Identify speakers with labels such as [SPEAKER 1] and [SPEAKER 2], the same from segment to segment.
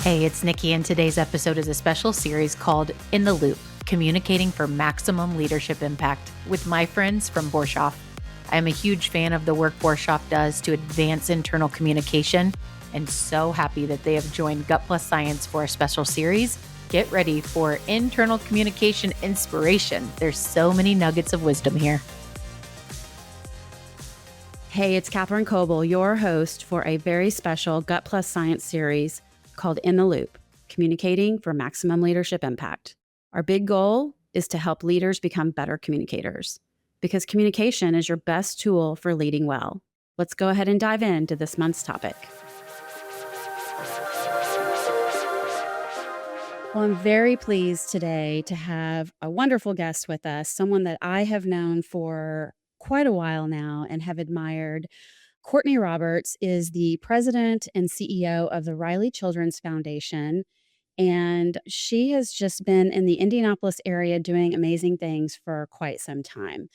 [SPEAKER 1] Hey, it's Nikki, and today's episode is a special series called In the Loop, Communicating for Maximum Leadership Impact with my friends from Borshoff. I am a huge fan of the work Borshoff does to advance internal communication, and so happy that they have joined Gut Plus Science for a special series. Get ready for internal communication inspiration. There's so many nuggets of wisdom here.
[SPEAKER 2] Hey, it's Katherine Coble, your host for a very special Gut Plus Science series called In the Loop, Communicating for Maximum Leadership Impact. Our big goal is to help leaders become better communicators, because communication is your best tool for leading well. Let's go ahead and dive into this month's topic. Well, I'm very pleased today to have a wonderful guest with us, someone that I have known for quite a while now and have admired. Courtney Roberts is the president and CEO of the Riley Children's Foundation, and she has just been in the Indianapolis area doing amazing things for quite some time.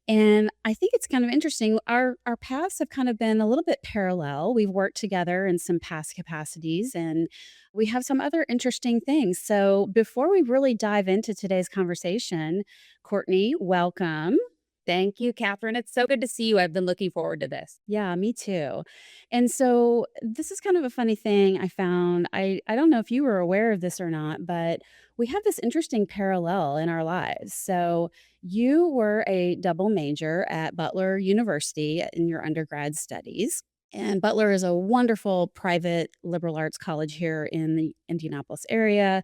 [SPEAKER 2] And I think it's kind of interesting. Our paths have kind of been a little bit parallel. We've worked together in some past capacities, and we have some other interesting things. So before we really dive into today's conversation, Courtney, welcome.
[SPEAKER 3] Thank you, Catherine. It's so good to see you. I've been looking forward to this.
[SPEAKER 2] Yeah, me too. And so this is kind of a funny thing I found. I don't know if you were aware of this or not, but we have this interesting parallel in our lives. So you were a double major at Butler University in your undergrad studies. And Butler is a wonderful private liberal arts college here in the Indianapolis area.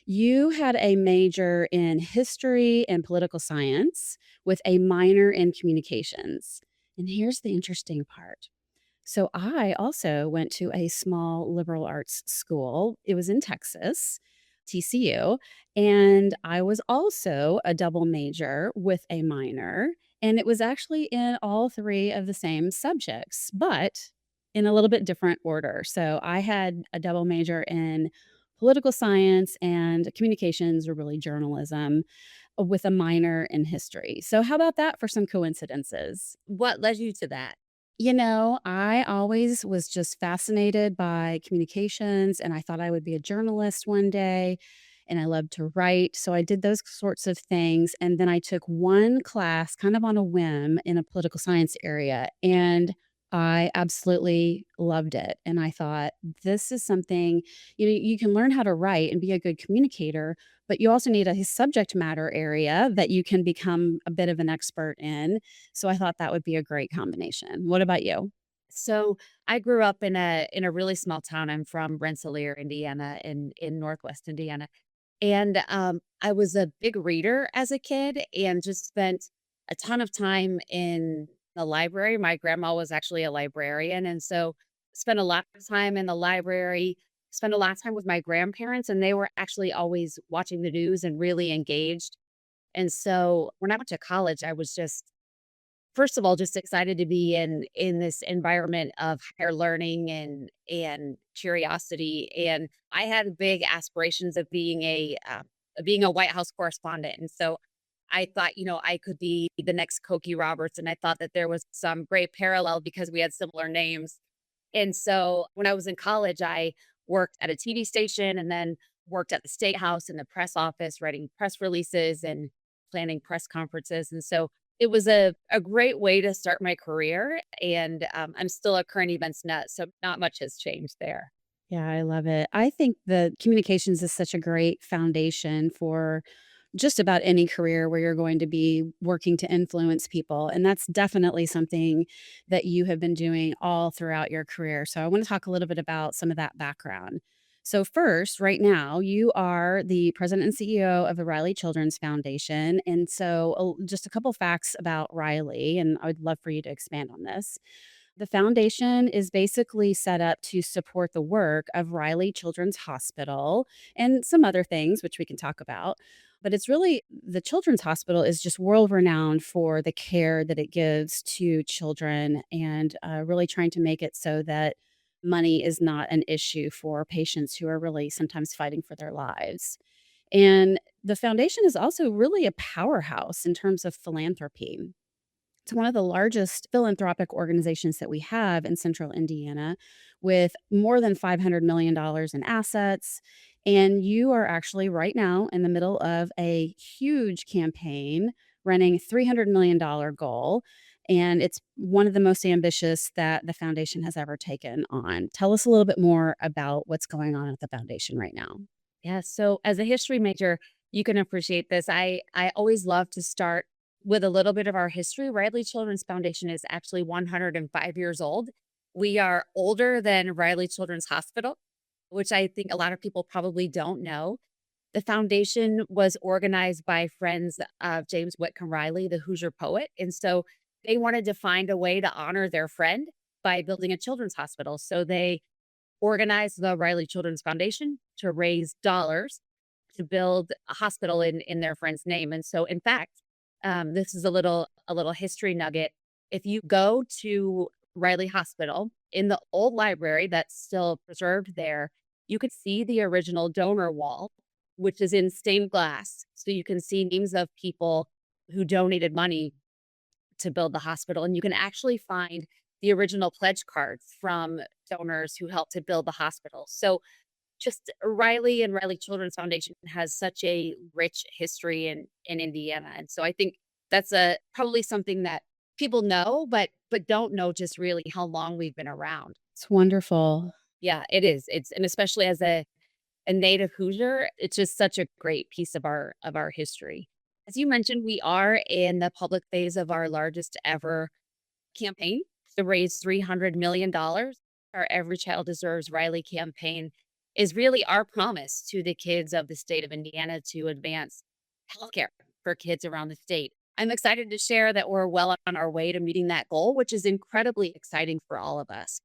[SPEAKER 2] You had a major in history and political science with a minor in communications. And here's the interesting part. So I also went to a small liberal arts school. It was in Texas, TCU, and I was also a double major with a minor, and it was actually in all three of the same subjects, but in a little bit different order. So I had a double major in political science and communications, or really journalism, with a minor in history. So how about that for some coincidences?
[SPEAKER 3] What led you to that?
[SPEAKER 2] I always was just fascinated by communications, and I thought I would be a journalist one day, and I loved to write. So I did those sorts of things. And then I took one class kind of on a whim in a political science area, and I absolutely loved it. And I thought, this is something, you can learn how to write and be a good communicator, but you also need a subject matter area that you can become a bit of an expert in. So I thought that would be a great combination. What about you?
[SPEAKER 3] So I grew up in a really small town. I'm from Rensselaer, Indiana, in Northwest Indiana, and I was a big reader as a kid, and just spent a ton of time in the library. My grandma was actually a librarian, and so spent a lot of time in the library. Spent a lot of time with my grandparents, and they were actually always watching the news and really engaged. And so when I went to college, I was just first of all just excited to be in this environment of higher learning and curiosity. And I had big aspirations of being a White House correspondent. And so I thought, I could be the next Cokie Roberts, and I thought that there was some great parallel because we had similar names. And so when I was in college, I worked at a TV station and then worked at the State House in the press office, writing press releases and planning press conferences. And so it was a great way to start my career. And I'm still a current events nut, so not much has changed there.
[SPEAKER 2] Yeah, I love it. I think the communications is such a great foundation for just about any career where you're going to be working to influence people. And that's definitely something that you have been doing all throughout your career. So I want to talk a little bit about some of that background. So, first, right now, you are the president and CEO of the Riley Children's Foundation. And so, just a couple facts about Riley, and I would love for you to expand on this. The foundation is basically set up to support the work of Riley Children's Hospital and some other things, which we can talk about. But it's really, the Children's Hospital is just world renowned for the care that it gives to children, and really trying to make it so that money is not an issue for patients who are really sometimes fighting for their lives. And the foundation is also really a powerhouse in terms of philanthropy. It's one of the largest philanthropic organizations that we have in central Indiana with more than $500 million in assets. And you are actually right now in the middle of a huge campaign running $300 million goal. And it's one of the most ambitious that the foundation has ever taken on. Tell us a little bit more about what's going on at the foundation right now.
[SPEAKER 3] Yeah. So as a history major, you can appreciate this. I always love to start with a little bit of our history. Riley Children's Foundation is actually 105 years old. We are older than Riley Children's Hospital, which I think a lot of people probably don't know. The foundation was organized by friends of James Whitcomb Riley, the Hoosier poet. And so they wanted to find a way to honor their friend by building a children's hospital. So they organized the Riley Children's Foundation to raise dollars to build a hospital in their friend's name. And so, in fact, this is a little history nugget. If you go to Riley Hospital in the old library that's still preserved there, you can see the original donor wall, which is in stained glass. So you can see names of people who donated money to build the hospital. And you can actually find the original pledge cards from donors who helped to build the hospital. So just Riley and Riley Children's Foundation has such a rich history in Indiana. And so I think that's a probably something that people know, but don't know just really how long we've been around.
[SPEAKER 2] It's wonderful.
[SPEAKER 3] Yeah, it is. It's and especially as a native Hoosier, it's just such a great piece of our history. As you mentioned, we are in the public phase of our largest ever campaign to raise $300 million. Our Every Child Deserves Riley campaign is really our promise to the kids of the state of Indiana to advance healthcare for kids around the state. I'm excited to share that we're well on our way to meeting that goal, which is incredibly exciting for all of us.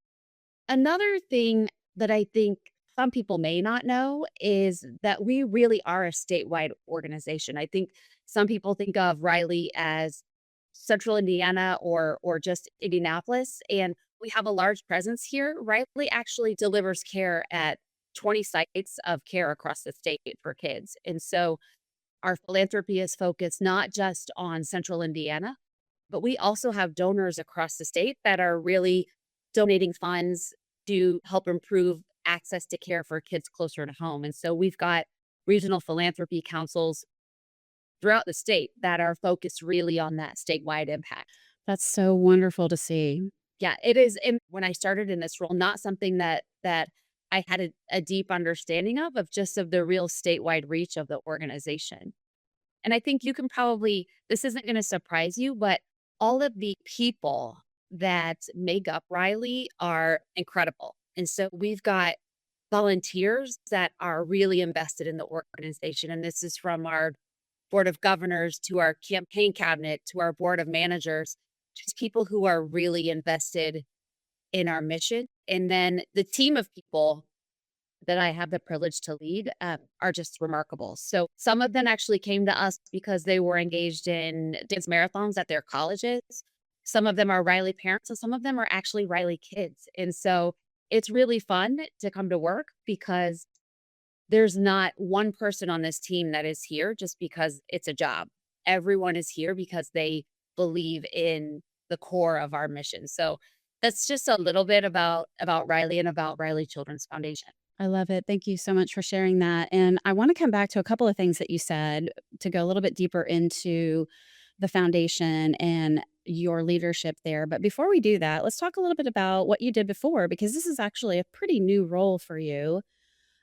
[SPEAKER 3] Another thing that I think some people may not know is that we really are a statewide organization. I think some people think of Riley as central Indiana or just Indianapolis, and we have a large presence here. Riley actually delivers care at 20 sites of care across the state for kids. And so our philanthropy is focused not just on central Indiana, but we also have donors across the state that are really donating funds to help improve access to care for kids closer to home. And so we've got regional philanthropy councils throughout the state that are focused really on that statewide impact.
[SPEAKER 2] That's so wonderful to see.
[SPEAKER 3] Yeah, it is. And when I started in this role, not something that I had a deep understanding of just of the real statewide reach of the organization. And I think you can probably, this isn't going to surprise you, but all of the people that make up Riley are incredible. And so we've got volunteers that are really invested in the organization. And this is from our board of governors to our campaign cabinet to our board of managers, just people who are really invested in our mission. And then the team of people that I have the privilege to lead are just remarkable. So some of them actually came to us because they were engaged in dance marathons at their colleges. Some of them are Riley parents, and some of them are actually Riley kids. And so it's really fun to come to work because there's not one person on this team that is here just because it's a job. Everyone is here because they believe in the core of our mission. So that's just a little bit about Riley and about Riley Children's Foundation.
[SPEAKER 2] I love it. Thank you so much for sharing that. And I want to come back to a couple of things that you said to go a little bit deeper into the foundation and your leadership there. But before we do that, let's talk a little bit about what you did before, because this is actually a pretty new role for you.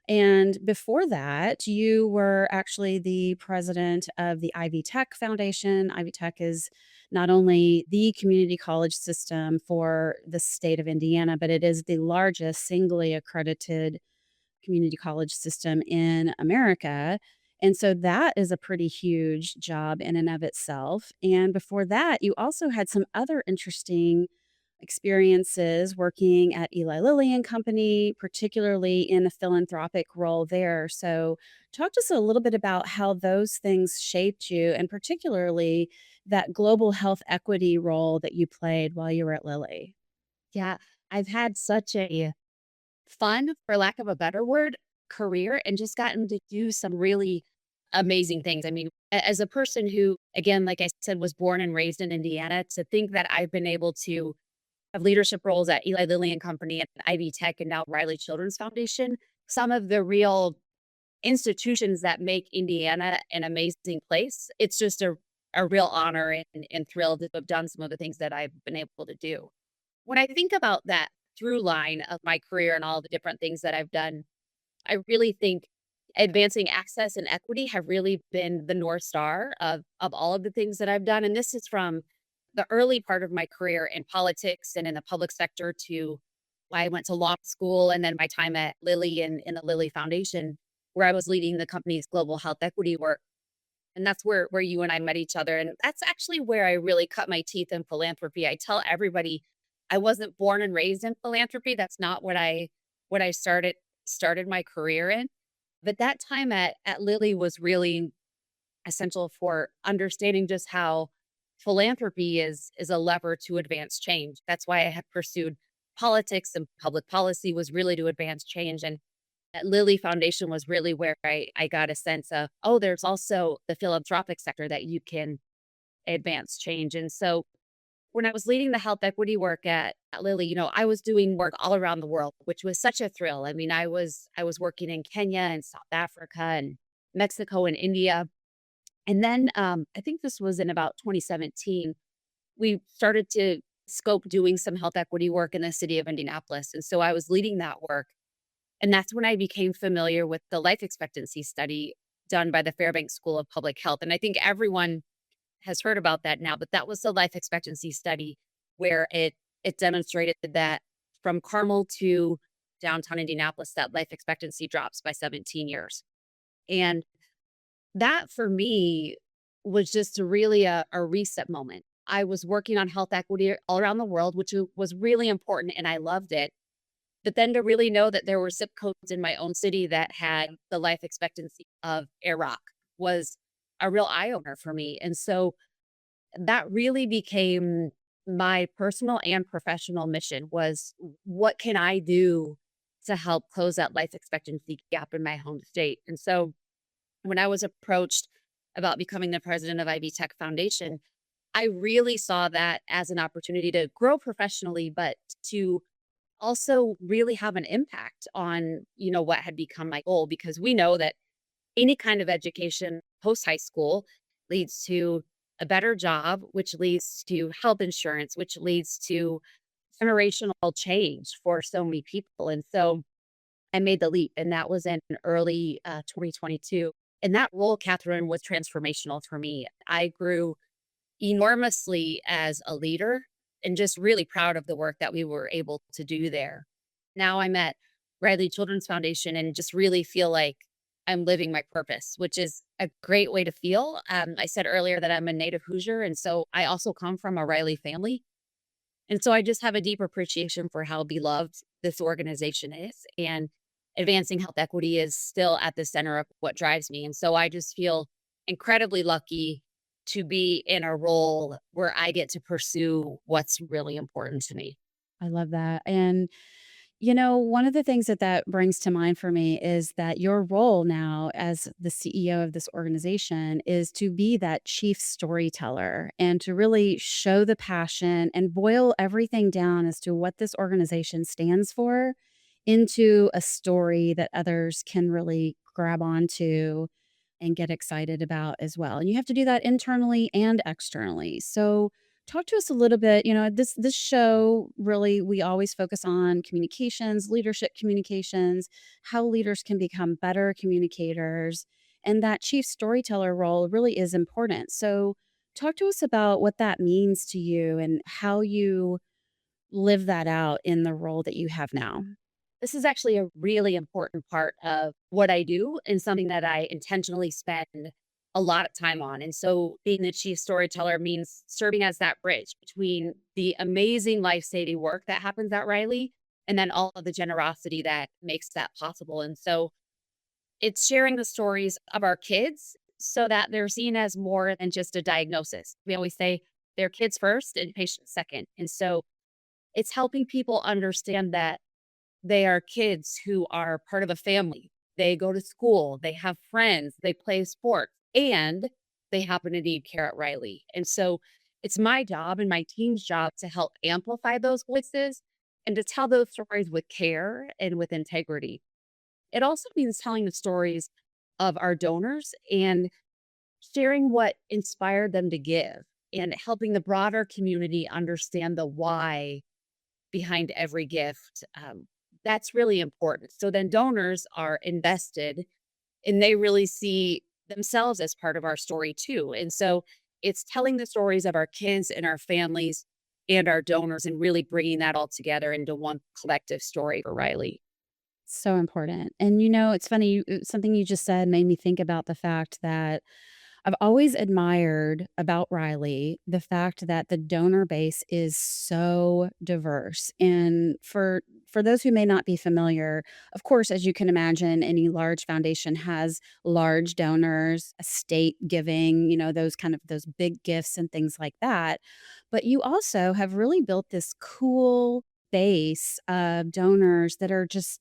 [SPEAKER 2] And before that, you were actually the president of the Ivy Tech Foundation. Ivy Tech is not only the community college system for the state of Indiana, but it is the largest singly accredited community college system in America. And so that is a pretty huge job in and of itself. And before that, you also had some other interesting experiences working at Eli Lilly and Company, particularly in a philanthropic role there. So, talk to us a little bit about how those things shaped you, and particularly that global health equity role that you played while you were at Lilly.
[SPEAKER 3] Yeah, I've had such a fun, for lack of a better word, career and just gotten to do some really amazing things. I mean, as a person who, again, like I said, was born and raised in Indiana, to think that I've been able to have leadership roles at Eli Lilly and Company and Ivy Tech and now Riley Children's Foundation, some of the real institutions that make Indiana an amazing place. It's just a real honor and thrill to have done some of the things that I've been able to do. When I think about that through line of my career and all the different things that I've done, I really think advancing access and equity have really been the North Star of all of the things that I've done. And this is from the early part of my career in politics and in the public sector to I went to law school and then my time at Lilly and in the Lilly Foundation, where I was leading the company's global health equity work. And that's where you and I met each other. And that's actually where I really cut my teeth in philanthropy. I tell everybody I wasn't born and raised in philanthropy. That's not what I started my career in. But that time at Lilly was really essential for understanding just how philanthropy is a lever to advance change. That's why I had pursued politics and public policy was really to advance change. And at Lilly Foundation was really where I got a sense of, oh, there's also the philanthropic sector that you can advance change. And so when I was leading the health equity work at Lilly, I was doing work all around the world, which was such a thrill. I mean, I was working in Kenya and South Africa and Mexico and India. And then I think this was in about 2017, we started to scope doing some health equity work in the city of Indianapolis. And so I was leading that work. And that's when I became familiar with the life expectancy study done by the Fairbanks School of Public Health. And I think everyone has heard about that now, but that was the life expectancy study where it demonstrated that from Carmel to downtown Indianapolis, that life expectancy drops by 17 years. And that for me was just really a reset moment. I was working on health equity all around the world, which was really important and I loved it. But then to really know that there were zip codes in my own city that had the life expectancy of Iraq was a real eye opener for me. And so that really became my personal and professional mission was what can I do to help close that life expectancy gap in my home state? And so when I was approached about becoming the president of Ivy Tech Foundation, I really saw that as an opportunity to grow professionally, but to also really have an impact on, what had become my goal, because we know that any kind of education post high school leads to a better job, which leads to health insurance, which leads to generational change for so many people. And so I made the leap, and that was in early 2022. And that role, Catherine, was transformational for me. I grew enormously as a leader and just really proud of the work that we were able to do there. Now I'm at Riley Children's Foundation and just really feel like I'm living my purpose, which is a great way to feel. I said earlier that I'm a native Hoosier, and so I also come from a Riley family. And so I just have a deep appreciation for how beloved this organization is. And advancing health equity is still at the center of what drives me. And so I just feel incredibly lucky to be in a role where I get to pursue what's really important to me.
[SPEAKER 2] I love that. And one of the things that brings to mind for me is that your role now as the CEO of this organization is to be that chief storyteller and to really show the passion and boil everything down as to what this organization stands for into a story that others can really grab onto and get excited about as well. And you have to do that internally and externally. So talk to us a little bit. This show really we always focus on communications, leadership communications, how leaders can become better communicators, and that chief storyteller role really is important. So talk to us about what that means to you and how you live that out in the role that you have now.
[SPEAKER 3] This is actually a really important part of what I do and something that I intentionally spend a lot of time on. And so being the chief storyteller means serving as that bridge between the amazing life-saving work that happens at Riley and then all of the generosity that makes that possible. And so it's sharing the stories of our kids so that they're seen as more than just a diagnosis. We always say they're kids first and patients second. And so it's helping people understand that they are kids who are part of a family they go to school, they have friends, they play sports, and they happen to need care at Riley. And so it's my job and my team's job to help amplify those voices and to tell those stories with care and with integrity. It also means telling the stories of our donors and sharing what inspired them to give and helping the broader community understand the why behind every gift. That's really important. So then donors are invested and they really see themselves as part of our story too. And so it's telling the stories of our kids and our families and our donors and really bringing that all together into one collective story for Riley.
[SPEAKER 2] So important. And it's funny, something you just said made me think about the fact that I've always admired about Riley the fact that the donor base is so diverse. And for those who may not be familiar, of course, as you can imagine, any large foundation has large donors, estate giving, those big gifts and things like that. But you also have really built this cool base of donors that are just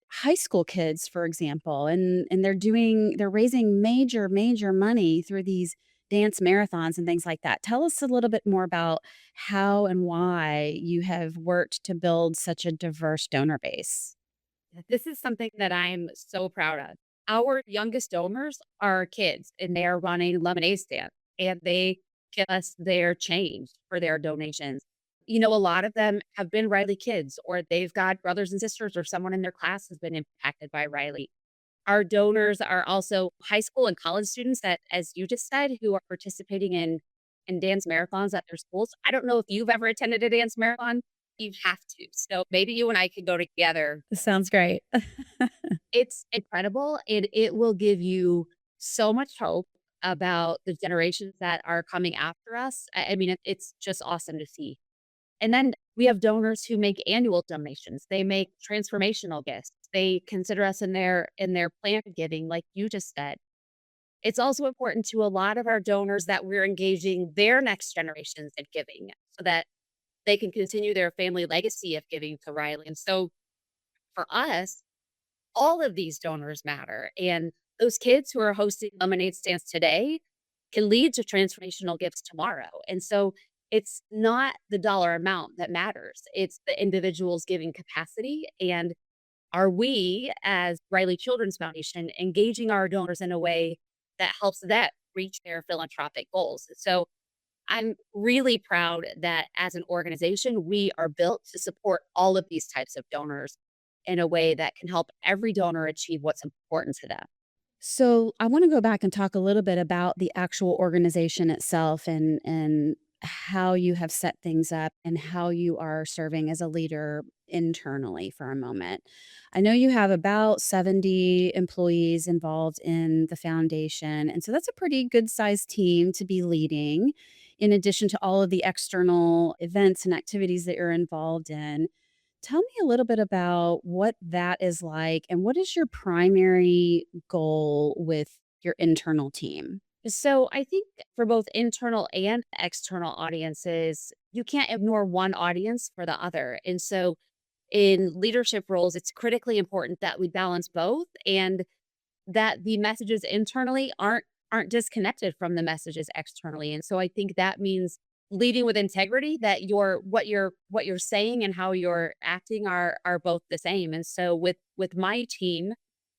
[SPEAKER 2] high school kids, for example, and they're raising major money through these dance marathons and things like that. Tell us a little bit more about how and why you have worked to build such a diverse donor base.
[SPEAKER 3] This is something that I'm so proud of. Our youngest donors are kids and they are running lemonade stands and they give us their change for their donations. A lot of them have been Riley kids or they've got brothers and sisters or someone in their class has been impacted by Riley. Our donors are also high school and college students that, as you just said, who are participating in dance marathons at their schools. I don't know if you've ever attended a dance marathon. You have to. So maybe you and I could go together.
[SPEAKER 2] This sounds great.
[SPEAKER 3] It's incredible, and it will give you so much hope about the generations that are coming after us. I mean, it's just awesome to see. And then we have donors who make annual donations. They make transformational gifts. They consider us in their plan of giving, like you just said. It's also important to a lot of our donors that we're engaging their next generations in giving so that they can continue their family legacy of giving to Riley. And so for us, all of these donors matter. And those kids who are hosting lemonade stands today can lead to transformational gifts tomorrow. And so it's not the dollar amount that matters, it's the individual's giving capacity. And are we, as Riley Children's Foundation, engaging our donors in a way that helps them reach their philanthropic goals? So I'm really proud that as an organization, we are built to support all of these types of donors in a way that can help every donor achieve what's important to them.
[SPEAKER 2] So I want to go back and talk a little bit about the actual organization itself and how you have set things up and how you are serving as a leader internally for a moment. I know you have about 70 employees involved in the foundation. And so that's a pretty good sized team to be leading, in addition to all of the external events and activities that you're involved in. Tell me a little bit about what that is like and what is your primary goal with your internal team?
[SPEAKER 3] So I think for both internal and external audiences, you can't ignore one audience for the other. And so in leadership roles, it's critically important that we balance both and that the messages internally aren't disconnected from the messages externally. And so I think that means leading with integrity, that what you're saying and how you're acting are both the same. And so with my team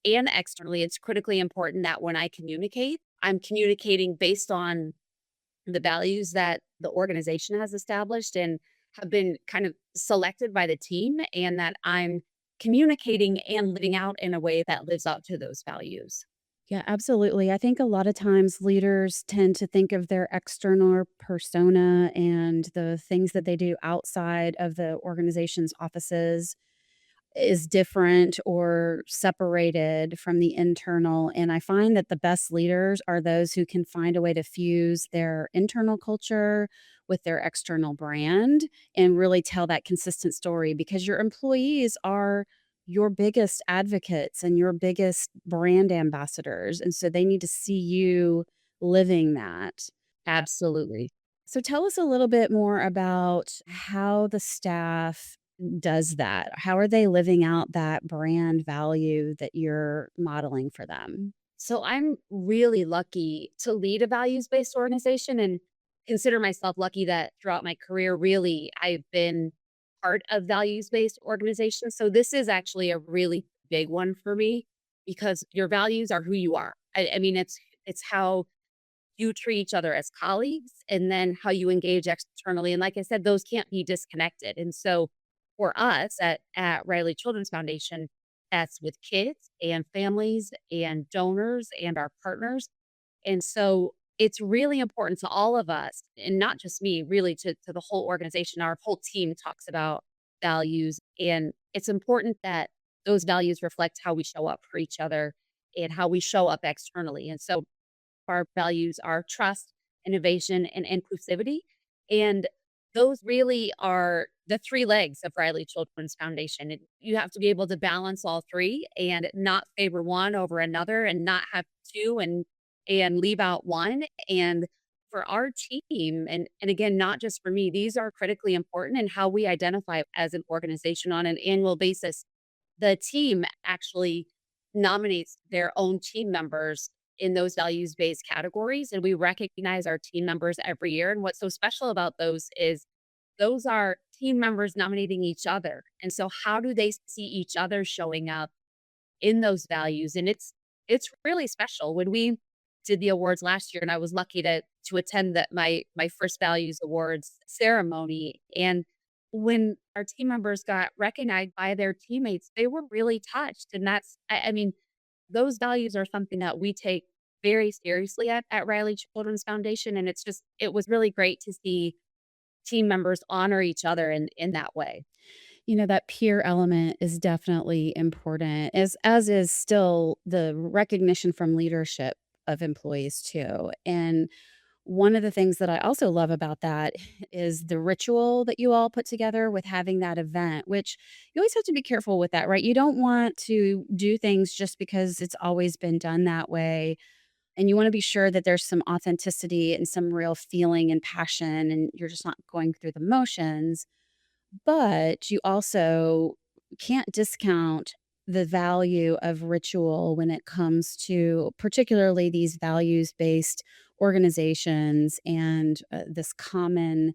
[SPEAKER 3] and externally, it's critically important that when I communicate, I'm communicating based on the values that the organization has established and have been kind of selected by the team, and that I'm communicating and living out in a way that lives up to those values.
[SPEAKER 2] Yeah, absolutely. I think a lot of times leaders tend to think of their external persona and the things that they do outside of the organization's offices is different or separated from the internal. And I find that the best leaders are those who can find a way to fuse their internal culture with their external brand and really tell that consistent story because your employees are your biggest advocates and your biggest brand ambassadors. And so they need to see you living that.
[SPEAKER 3] Absolutely.
[SPEAKER 2] So tell us a little bit more about how the staff does that? How are they living out that brand value that you're modeling for them?
[SPEAKER 3] So I'm really lucky to lead a values-based organization and consider myself lucky that throughout my career, really, I've been part of values-based organizations. So this is actually a really big one for me because your values are who you are. I mean, it's how you treat each other as colleagues and then how you engage externally. And like I said, those can't be disconnected. And so for us at Riley Children's Foundation, that's with kids and families and donors and our partners. And so it's really important to all of us, and not just me, really to the whole organization. Our whole team talks about values, and it's important that those values reflect how we show up for each other and how we show up externally. And so our values are trust, innovation, and inclusivity. And those really are the three legs of Riley Children's Foundation. And you have to be able to balance all three and not favor one over another and not have two and leave out one. And for our team, and again, not just for me, these are critically important in how we identify as an organization on an annual basis. The team actually nominates their own team members in those values-based categories, and we recognize our team members every year, and what's so special about those is those are team members nominating each other, and so how do they see each other showing up in those values? And it's really special. When we did the awards last year, and I was lucky to attend that my first values awards ceremony, and when our team members got recognized by their teammates, they were really touched. And that's I mean, those values are something that we take very seriously at Riley Children's Foundation. And it was really great to see team members honor each other in that way.
[SPEAKER 2] That peer element is definitely important, as is still the recognition from leadership of employees too. And one of the things that I also love about that is the ritual that you all put together with having that event, which you always have to be careful with that, right? You don't want to do things just because it's always been done that way. And you want to be sure that there's some authenticity and some real feeling and passion, and you're just not going through the motions. But you also can't discount the value of ritual when it comes to particularly these values-based organizations and, this common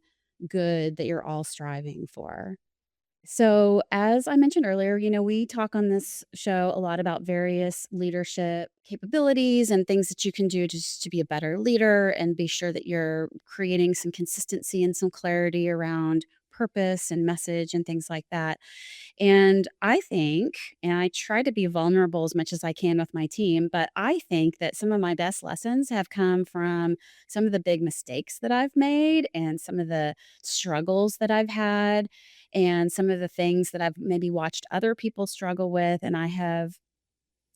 [SPEAKER 2] good that you're all striving for. So, as I mentioned earlier, we talk on this show a lot about various leadership capabilities and things that you can do just to be a better leader and be sure that you're creating some consistency and some clarity around purpose and message and things like that. And I think, and I try to be vulnerable as much as I can with my team, but I think that some of my best lessons have come from some of the big mistakes that I've made and some of the struggles that I've had and some of the things that I've maybe watched other people struggle with. And I have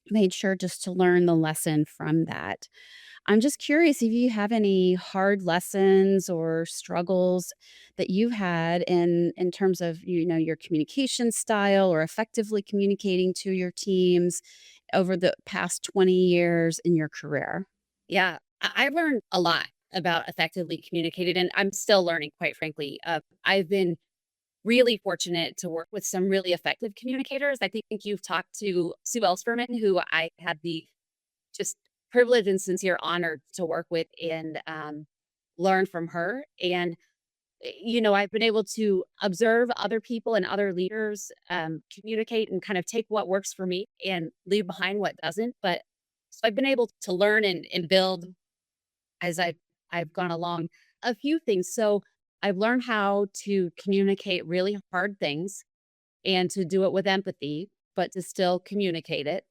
[SPEAKER 2] made sure just to learn the lesson from that. I'm just curious if you have any hard lessons or struggles that you've had in terms of, your communication style or effectively communicating to your teams over the past 20 years in your career.
[SPEAKER 3] Yeah, I learned a lot about effectively communicated, and I'm still learning, quite frankly. I've been really fortunate to work with some really effective communicators. I think you've talked to Sue Ellsperman, who I had the just privilege and sincere honor to work with and learn from her. And, I've been able to observe other people and other leaders communicate and kind of take what works for me and leave behind what doesn't. But so I've been able to learn and build as I've gone along a few things. So I've learned how to communicate really hard things and to do it with empathy, but to still communicate it.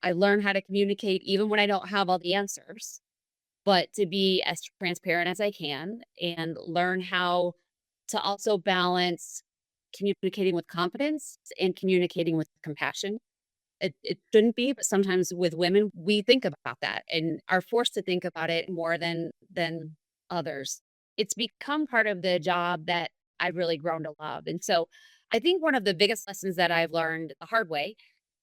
[SPEAKER 3] I learned how to communicate even when I don't have all the answers, but to be as transparent as I can and learn how to also balance communicating with confidence and communicating with compassion. It shouldn't be, but sometimes with women, we think about that and are forced to think about it more than others. It's become part of the job that I've really grown to love. And so I think one of the biggest lessons that I've learned the hard way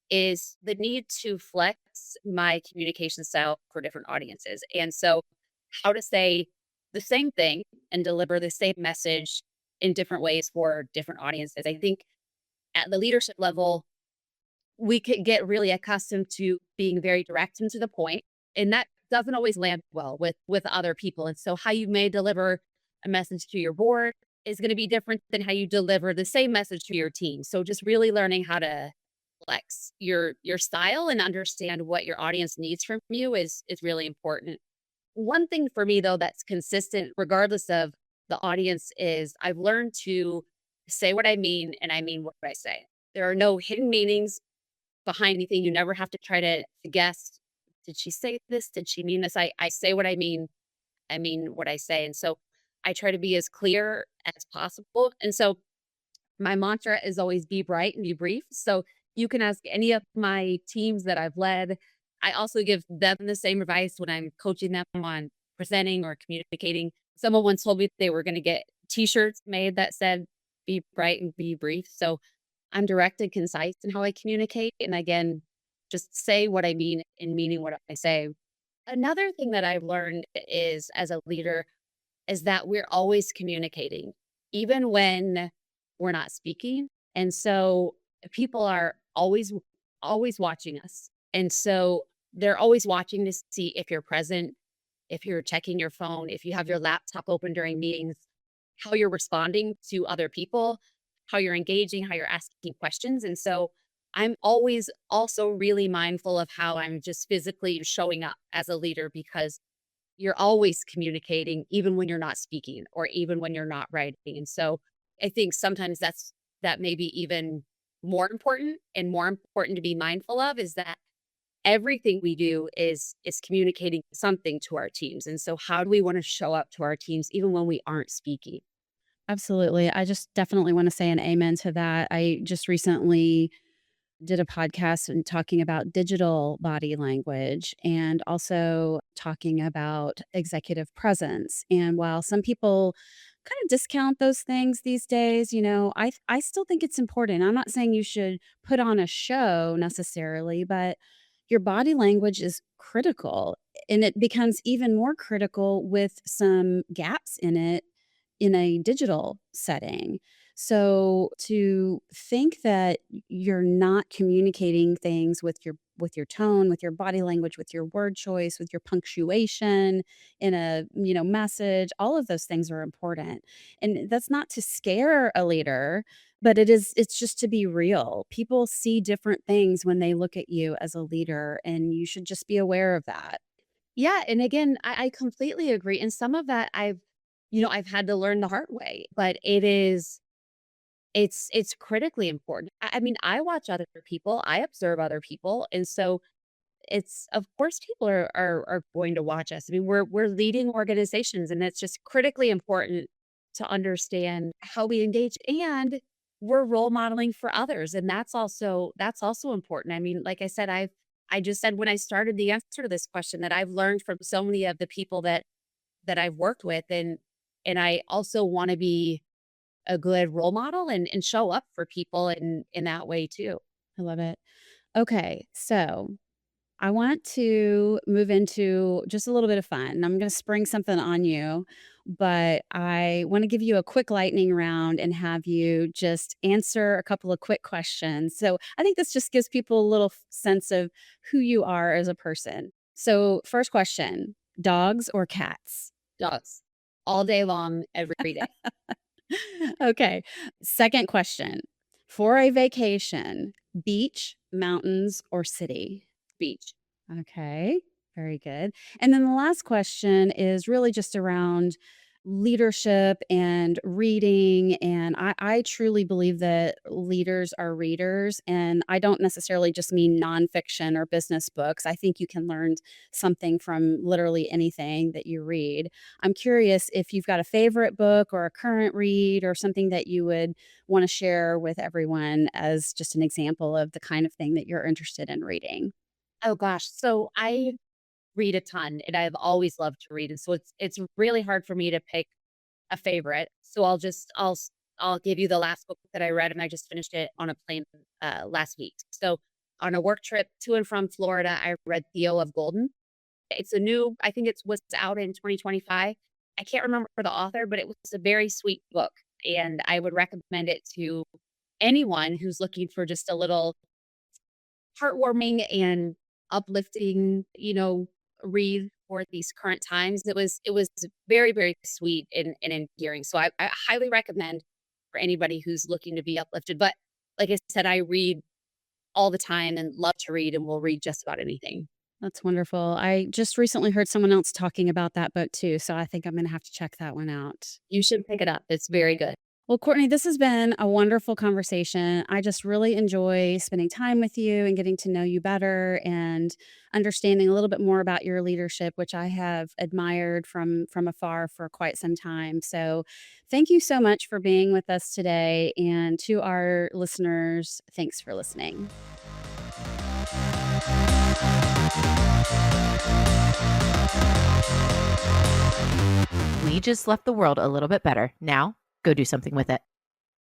[SPEAKER 3] is the need to flex my communication style for different audiences. And so how to say the same thing and deliver the same message in different ways for different audiences. I think at the leadership level, we could get really accustomed to being very direct and to the point, and that doesn't always land well with other people. And so how you may deliver a message to your board is going to be different than how you deliver the same message to your team. So just really learning how to flex your style and understand what your audience needs from you is really important. One thing for me though that's consistent regardless of the audience is I've learned to say what I mean and I mean what I say. There are no hidden meanings behind anything. You never have to try to guess, did she say this? Did she mean this? I say what I mean what I say. And so I try to be as clear as possible. And so my mantra is always be bright and be brief. So you can ask any of my teams that I've led. I also give them the same advice when I'm coaching them on presenting or communicating. Someone once told me they were going to get t-shirts made that said, be bright and be brief. So I'm direct and concise in how I communicate. And again, just say what I mean and meaning what I say. Another thing that I've learned is as a leader is that we're always communicating, even when we're not speaking. And so people are always watching us. And so they're always watching to see if you're present, if you're checking your phone, if you have your laptop open during meetings, how you're responding to other people, how you're engaging, how you're asking questions. And so I'm always also really mindful of how I'm just physically showing up as a leader because you're always communicating, even when you're not speaking or even when you're not writing. And so I think sometimes that may be even more important and more important to be mindful of is that everything we do is communicating something to our teams. And so how do we want to show up to our teams even when we aren't speaking?
[SPEAKER 2] Absolutely. I just definitely want to say an amen to that. I just recently did a podcast and talking about digital body language and also talking about executive presence. And while some people kind of discount those things these days, I still think it's important. I'm not saying you should put on a show necessarily, but your body language is critical and it becomes even more critical with some gaps in it in a digital setting. So to think that you're not communicating things with your tone, with your body language, with your word choice, with your punctuation in a, message, all of those things are important. And that's not to scare a leader, but it's just to be real. People see different things when they look at you as a leader and you should just be aware of that.
[SPEAKER 3] Yeah. And again, I completely agree. And some of that I've had to learn the hard way, but it's critically important. I mean, I watch other people, I observe other people. And so it's of course people are going to watch us. I mean, we're leading organizations and it's just critically important to understand how we engage and we're role modeling for others. And that's also important. I mean, like I said, I just said when I started the answer to this question that I've learned from so many of the people that I've worked with and I also want to be a good role model and show up for people in that way too.
[SPEAKER 2] I love it. Okay, so I want to move into just a little bit of fun. I'm going to spring something on you, but I want to give you a quick lightning round and have you just answer a couple of quick questions. So I think this just gives people a little sense of who you are as a person. So, first question, dogs or cats?
[SPEAKER 3] Dogs all day long, every day.
[SPEAKER 2] Okay. Second question, for a vacation, beach, mountains, or city?
[SPEAKER 3] Beach.
[SPEAKER 2] Okay, very good. And then the last question is really just around leadership and reading. And I truly believe that leaders are readers. And I don't necessarily just mean nonfiction or business books. I think you can learn something from literally anything that you read. I'm curious if you've got a favorite book or a current read or something that you would want to share with everyone as just an example of the kind of thing that you're interested in reading.
[SPEAKER 3] Oh gosh. So I read a ton and I've always loved to read. And so it's really hard for me to pick a favorite. So I'll give you the last book that I read and I just finished it on a plane last week. So on a work trip to and from Florida, I read Theo of Golden. It's I think it was out in 2025. I can't remember the author, but it was a very sweet book. And I would recommend it to anyone who's looking for just a little heartwarming and uplifting, read for these current times. It was very, very sweet and endearing. So I highly recommend for anybody who's looking to be uplifted. But like I said, I read all the time and love to read and will read just about anything.
[SPEAKER 2] That's wonderful. I just recently heard someone else talking about that book too, so I think I'm gonna have to check that one out.
[SPEAKER 3] You should pick it up. It's very good.
[SPEAKER 2] Well, Courtney, this has been a wonderful conversation. I just really enjoy spending time with you and getting to know you better and understanding a little bit more about your leadership, which I have admired from afar for quite some time. So, thank you so much for being with us today, and to our listeners, thanks for listening.
[SPEAKER 1] We just left the world a little bit better. Now, go do something with it.